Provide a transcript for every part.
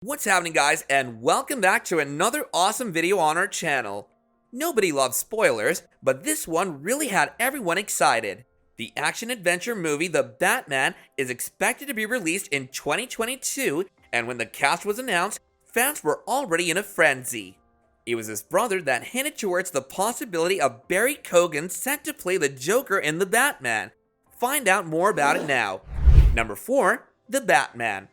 What's happening, guys, and welcome back to another awesome video on our channel. Nobody loves spoilers, but this one really had everyone excited. The action-adventure movie The Batman is expected to be released in 2022, and when the cast was announced, fans were already in a frenzy. It was his brother that hinted towards the possibility of Barry Keoghan set to play the Joker in The Batman. Find out more about it now. Number 4. The Batman.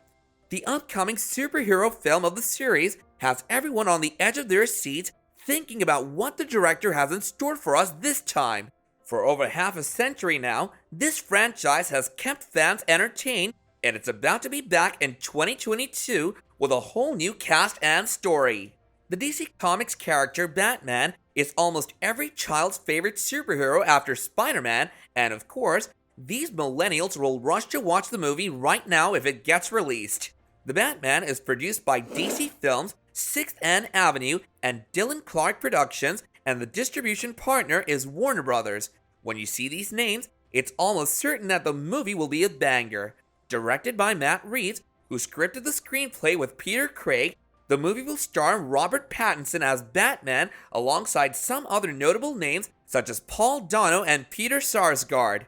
The upcoming superhero film of the series has everyone on the edge of their seats thinking about what the director has in store for us this time. For over half a century now, this franchise has kept fans entertained, and it's about to be back in 2022 with a whole new cast and story. The DC Comics character Batman is almost every child's favorite superhero after Spider-Man, and of course, these millennials will rush to watch the movie right now if it gets released. The Batman is produced by DC Films, 6th and Avenue, and Dylan Clark Productions, and the distribution partner is Warner Brothers. When you see these names, it's almost certain that the movie will be a banger. Directed by Matt Reeves, who scripted the screenplay with Peter Craig, the movie will star Robert Pattinson as Batman alongside some other notable names such as Paul Dano and Peter Sarsgaard.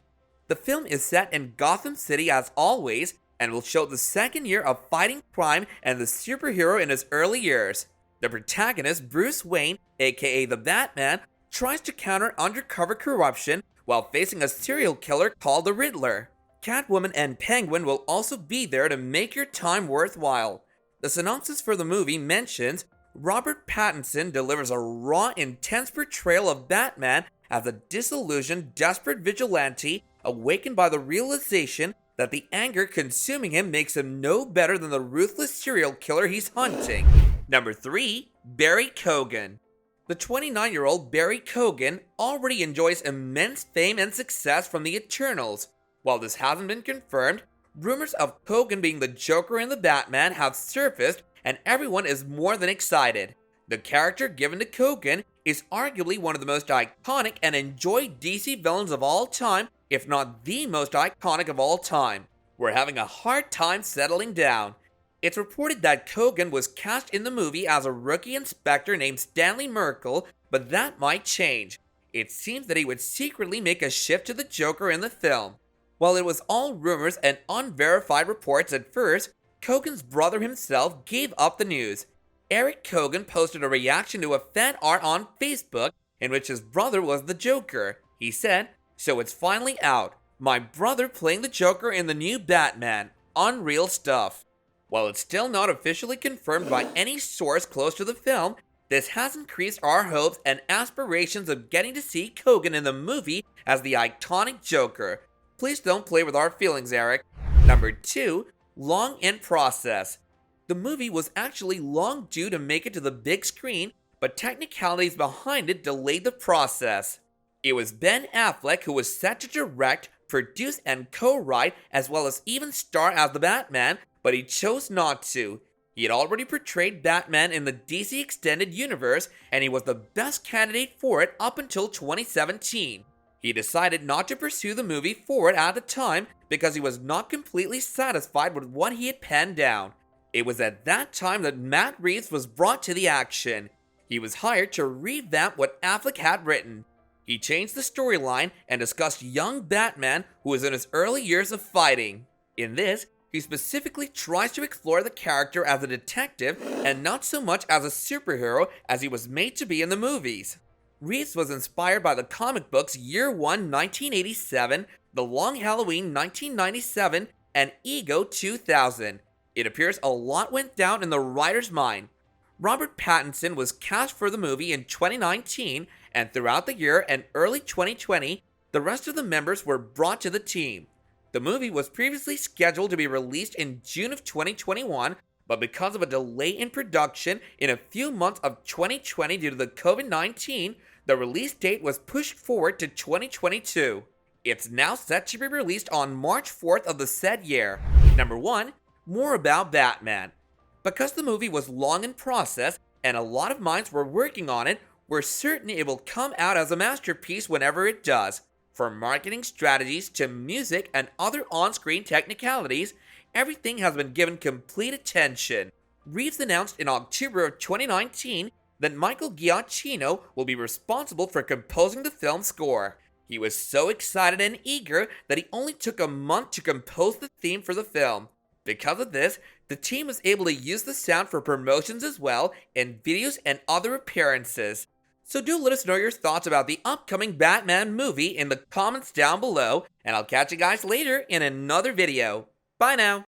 The film is set in Gotham City as always, and will show the second year of fighting crime and the superhero in his early years. The protagonist, Bruce Wayne, aka the Batman, tries to counter undercover corruption while facing a serial killer called the Riddler. Catwoman and Penguin will also be there to make your time worthwhile. The synopsis for the movie mentions Robert Pattinson delivers a raw, intense portrayal of Batman as a disillusioned, desperate vigilante awakened by the realization that the anger consuming him makes him no better than the ruthless serial killer he's hunting. Number 3. Barry Keoghan. The 29-year-old Barry Keoghan already enjoys immense fame and success from the Eternals. While this hasn't been confirmed, rumors of Keoghan being the Joker in the Batman have surfaced, and everyone is more than excited. The character given to Keoghan is arguably one of the most iconic and enjoyed DC villains of all time, if not the most iconic of all time. We're having a hard time settling down. It's reported that Keoghan was cast in the movie as a rookie inspector named Stanley Merkel, but that might change. It seems that he would secretly make a shift to the Joker in the film. While it was all rumors and unverified reports at first, Keoghan's brother himself gave up the news. Eric Keoghan posted a reaction to a fan art on Facebook in which his brother was the Joker. He said, "So it's finally out. My brother playing the Joker in the new Batman. Unreal stuff." While it's still not officially confirmed by any source close to the film, this has increased our hopes and aspirations of getting to see Keoghan in the movie as the iconic Joker. Please don't play with our feelings, Eric. Number 2. Long in process. The movie was actually long due to make it to the big screen, but technicalities behind it delayed the process. It was Ben Affleck who was set to direct, produce, and co-write, as well as even star as the Batman, but he chose not to. He had already portrayed Batman in the DC Extended Universe, and he was the best candidate for it up until 2017. He decided not to pursue the movie forward at the time because he was not completely satisfied with what he had penned down. It was at that time that Matt Reeves was brought to the action. He was hired to revamp what Affleck had written. He changed the storyline and discussed young Batman who was in his early years of fighting. In this, he specifically tries to explore the character as a detective and not so much as a superhero as he was made to be in the movies. Reeves was inspired by the comic books Year One 1987, The Long Halloween 1997, and Ego 2000. It appears a lot went down in the writer's mind. Robert Pattinson was cast for the movie in 2019, and throughout the year and early 2020, the rest of the members were brought to the team. The movie was previously scheduled to be released in June of 2021, but because of a delay in production in a few months of 2020 due to the COVID-19, the release date was pushed forward to 2022. It's now set to be released on March 4th of the said year. Number 1. More about Batman. Because the movie was long in process and a lot of minds were working on it, we're certain it will come out as a masterpiece whenever it does. From marketing strategies to music and other on-screen technicalities, everything has been given complete attention. Reeves announced in October of 2019 that Michael Giacchino will be responsible for composing the film's score. He was so excited and eager that he only took a month to compose the theme for the film. Because of this, the team was able to use the sound for promotions as well, in videos and other appearances. So do let us know your thoughts about the upcoming Batman movie in the comments down below, and I'll catch you guys later in another video. Bye now!